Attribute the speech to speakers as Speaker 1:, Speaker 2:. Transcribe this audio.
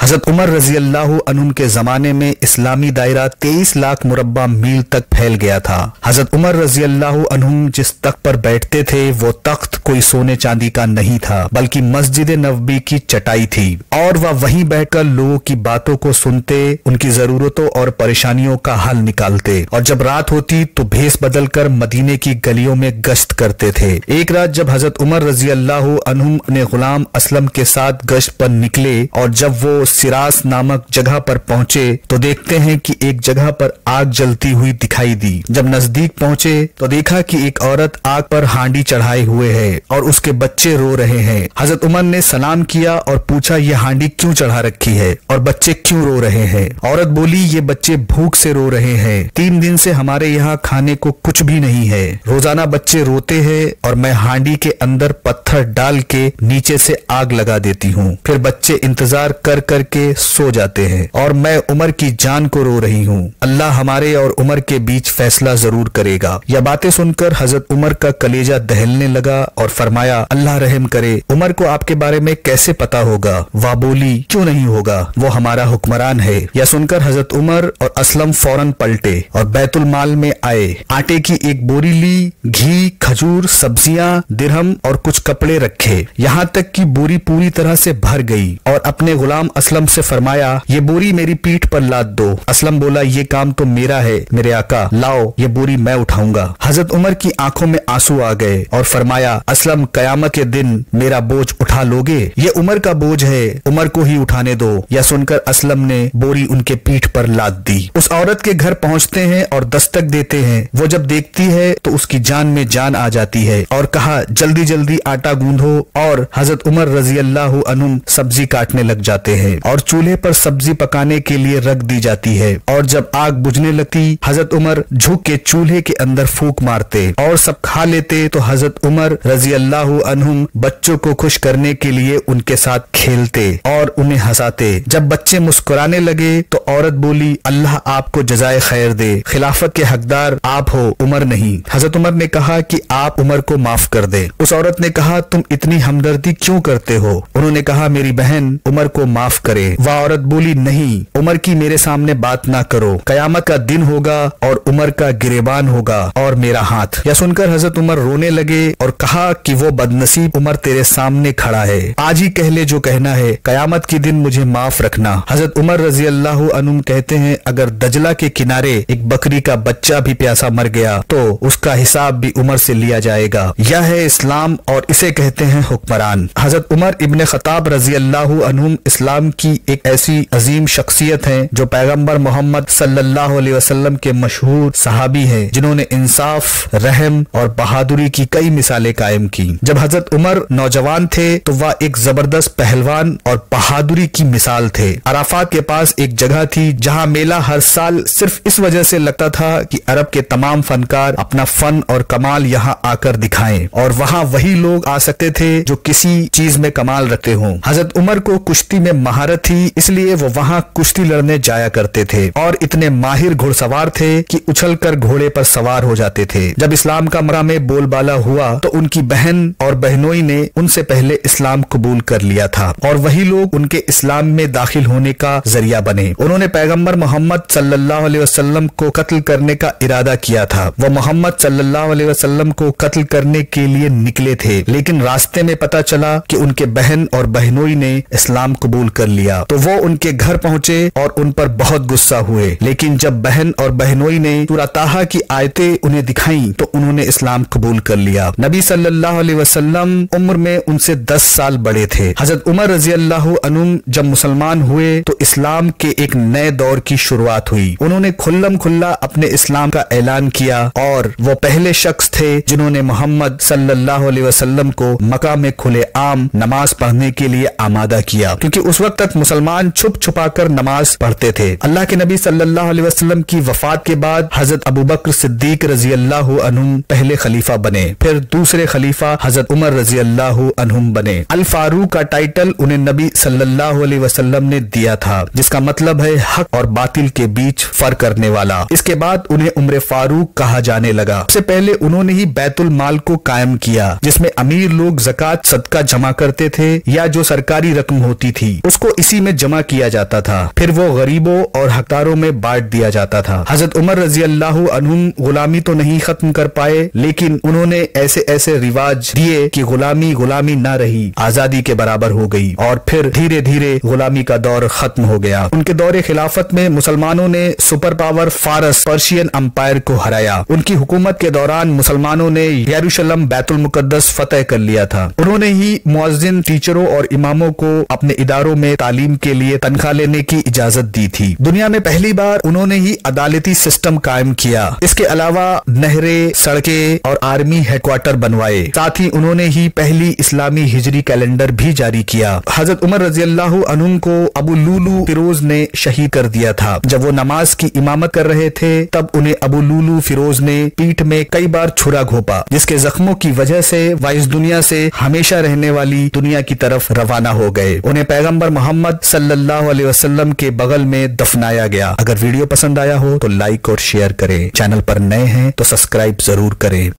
Speaker 1: हजरत उमर रजी अल्लाह अन्हुम के जमाने में इस्लामी दायरा 23 लाख मुरब्बा मील तक फैल गया था। हजरत उमर रजी अल्लाह अन्हुम जिस तख्त पर बैठते थे वो तख्त कोई सोने चांदी का नहीं था, बल्कि मस्जिद नबवी की चटाई थी और वह वहीं बैठकर लोगों की बातों को सुनते, उनकी जरूरतों और परेशानियों का हल निकालते और जब रात होती तो भेस बदलकर मदीने की गलियों में गश्त करते थे। एक रात जब हजरत उमर रजी अल्लाह अन्हुम अपने गुलाम असलम के साथ गश्त पर निकले और जब वो सिरास नामक जगह पर पहुंचे तो देखते हैं कि एक जगह पर आग जलती हुई दिखाई दी। जब नजदीक पहुंचे तो देखा कि एक औरत आग पर हांडी चढ़ाए हुए है और उसके बच्चे रो रहे हैं। हजरत उमर ने सलाम किया और पूछा ये हांडी क्यों चढ़ा रखी है और बच्चे क्यों रो रहे हैं। औरत बोली ये बच्चे भूख से रो रहे हैं, 3 दिन से हमारे यहाँ खाने को कुछ भी नहीं है, रोजाना बच्चे रोते हैं और मैं हांडी के अंदर पत्थर डाल के नीचे से आग लगा देती हूँ, फिर बच्चे इंतजार कर करके सो जाते हैं और मैं उमर की जान को रो रही हूँ। अल्लाह हमारे और उमर के बीच फैसला जरूर करेगा। यह बातें सुनकर हजरत उमर का कलेजा दहलने लगा और फरमाया अल्लाह रहम करे, उमर को आपके बारे में कैसे पता होगा। वह बोली क्यों नहीं होगा, वो हमारा हुक्मरान है। यह सुनकर हजरत उमर और असलम फौरन पलटे और बैतुल माल में आए, आटे की एक बोरी ली, घी, खजूर, सब्जियां, दिरहम और कुछ कपड़े रखे, यहाँ तक कि बोरी पूरी तरह से भर गई और अपने गुलाम असलम से फरमाया ये बोरी मेरी पीठ पर लाद दो। असलम बोला ये काम तो मेरा है मेरे आका, लाओ ये बोरी मैं उठाऊंगा। हजरत उमर की आंखों में आंसू आ गए और फरमाया असलम कयामत के दिन मेरा बोझ उठा लोगे, ये उमर का बोझ है, उमर को ही उठाने दो। यह सुनकर असलम ने बोरी उनके पीठ पर लाद दी। उस औरत के घर पहुंचते हैं और दस्तक देते हैं। वो जब देखती है तो उसकी जान में जान आ जाती है और कहा जल्दी जल्दी आटा गूंधो और हजरत उमर रजी अल्लाह अन्हुम सब्जी काटने लग जाते हैं और चूल्हे पर सब्जी पकाने के लिए रख दी जाती है और जब आग बुझने लगती हजरत उमर झुक के चूल्हे के अंदर फूंक मारते और सब खा लेते तो हजरत उमर रजी अल्लाह अन्हुम बच्चों को खुश करने के लिए उनके साथ खेलते और उन्हें हंसाते। जब बच्चे मुस्कुराने लगे तो औरत बोली अल्लाह आपको जजाए खैर दे, खिलाफत के हकदार आप हो उमर नहीं। हजरत उमर ने कहा कि आप उमर को माफ कर दे। उस औरत ने कहा तुम इतनी हमदर्दी क्यों करते हो। उन्होंने कहा मेरी बहन उमर को माफ करे। वह औरत बोली नहीं, उमर की मेरे सामने बात ना करो, कयामत का दिन होगा और उमर का गिरेबान होगा और मेरा हाथ। यह सुनकर हजरत उमर रोने लगे और कहा कि वो बदनसीब उमर तेरे सामने खड़ा है, आज ही कह ले जो कहना है, कयामत के दिन मुझे माफ रखना। हजरत उमर रजी अल्लाह अन्हुम कहते हैं अगर दजला के किनारे एक बकरी का बच्चा भी प्यासा मर गया तो उसका हिसाब भी उमर से लिया जाएगा। यह है इस्लाम और इसे कहते हैं हुक्मरान। हजरत उमर इब्ने खत्ताब रजी अल्लाह अन्हुम इस्लाम की एक ऐसी अजीम शख्सियत है जो पैगंबर मोहम्मद सल्लल्लाहु अलैहि वसल्लम के मशहूर सहाबी हैं, जिन्होंने इंसाफ, रहम और बहादुरी की कई मिसालें कायम की। जब हजरत उमर नौजवान थे तो वह एक जबरदस्त पहलवान और बहादुरी की मिसाल थे। अराफात के पास एक जगह थी जहाँ मेला हर साल सिर्फ इस वजह से लगता था कि अरब के तमाम फनकार अपना फन और कमाल यहाँ आकर दिखाएं और वहाँ वही लोग आ सकते थे जो किसी चीज में कमाल रखते हों। हजरत उमर को कुश्ती में महारत थी, इसलिए वो वहाँ कुश्ती लड़ने जाया करते थे और इतने माहिर घुड़सवार थे कि उछलकर घोड़े पर सवार हो जाते थे। जब इस्लाम का मरा में बोलबाला हुआ तो उनकी बहन और बहनोई ने उनसे पहले इस्लाम कबूल कर लिया था और वही लोग उनके इस्लाम में दाखिल होने का जरिया बने। उन्होंने पैगंबर मोहम्मद सल्लल्लाहु अलैहि वसल्लम को कत्ल करने का इरादा किया था। वो मोहम्मद सल्लल्लाहु अलैहि वसल्लम को कत्ल करने के लिए निकले थे, लेकिन रास्ते में पता चला कि उनके बहन और बहनोई ने इस्लाम कबूल कर लिया तो वो उनके घर पहुंचे और उन पर बहुत गुस्सा हुए। लेकिन जब बहन और बहनोई ने सूरह ताहा की आयतें उन्हें दिखाई तो उन्होंने इस्लाम कबूल कर लिया। नबी सल्लल्लाहु अलैहि वसल्लम उम्र में उनसे 10 साल बड़े थे। हजरत उमर रजी अल्लाह अन्हुम जब मुसलमान हुए तो इस्लाम के एक नए दौर की शुरुआत हुई। उन्होंने खुल्लम खुल्ला अपने इस्लाम का ऐलान किया और वो पहले शख्स थे जिन्होंने मोहम्मद सल्लल्लाहु अलैहि वसल्लम को मक्का में खुले आम नमाज पढ़ने के लिए आमादा किया, क्योंकि उस वक्त तक मुसलमान छुप छुपा कर नमाज पढ़ते थे। अल्लाह के नबी सल्लल्लाहु अलैहि वसल्लम की वफात के बाद हजरत अबू बकर सिद्दीक रजी अल्लाह अन्हुम पहले खलीफा बने, फिर दूसरे खलीफा हजरत उमर रजी अल्लाह अन्हुम बने। अल फारूक का टाइटल उन्हें नबी सल्लल्लाहु अलैहि वसल्लम ने दिया था, जिसका मतलब है हक और बातिल के बीच फर्क करने वाला। इसके बाद उन्हें उम्र फारूक कहा जाने लगा। सबसे पहले उन्होंने ही बैतुल माल को कायम किया, जिसमें अमीर लोग ज़कात सदका जमा करते थे या जो सरकारी रकम होती थी उसको इसी में जमा किया जाता था, फिर वो गरीबों और हकदारों में बांट दिया जाता था। हजरत उमर रजी अल्लाह अन्हुम गुलामी तो नहीं खत्म कर पाए, लेकिन उन्होंने ऐसे ऐसे रिवाज दिए कि गुलामी गुलामी ना रही, आजादी के बराबर हो गई और फिर धीरे धीरे गुलामी का दौर खत्म हो गया। उनके दौरे खिलाफत में मुसलमानों ने सुपर पावर फारस पर्शियन अंपायर को हराया। उनकी हुकूमत के दौरान मुसलमानों ने यरूशलेम बैतुल मुकद्दस फतेह कर लिया था। उन्होंने ही मुअज्जिन, टीचरों और इमामों को अपने इदारों में तालीम के लिए तनख्वाह लेने की इजाजत दी थी। दुनिया में पहली बार उन्होंने ही अदालती सिस्टम कायम किया। इसके अलावा नहरें, सड़कें और आर्मी हेडक्वार्टर बनवाए। साथ ही उन्होंने ही पहली इस्लामी हिजरी कैलेंडर भी जारी किया। हजरत उमर रजी अल्लाह अन्हुम को अबू लुलू फिरोज ने शहीद कर दिया था। जब वो नमाज की इमामत कर रहे थे तब उन्हें अबू लुलू फिरोज ने पीठ में कई बार छुरा घोंपा, जिसके जख्मों की वजह से वह इस दुनिया से हमेशा रहने वाली दुनिया की तरफ रवाना हो गए। उन्हें पैगंबर मोहम्मद सल्लल्लाहु अलैहि वसल्लम के बगल में दफनाया गया। अगर वीडियो पसंद आया हो तो लाइक और शेयर करें। चैनल पर नए हैं तो सब्सक्राइब जरूर करें।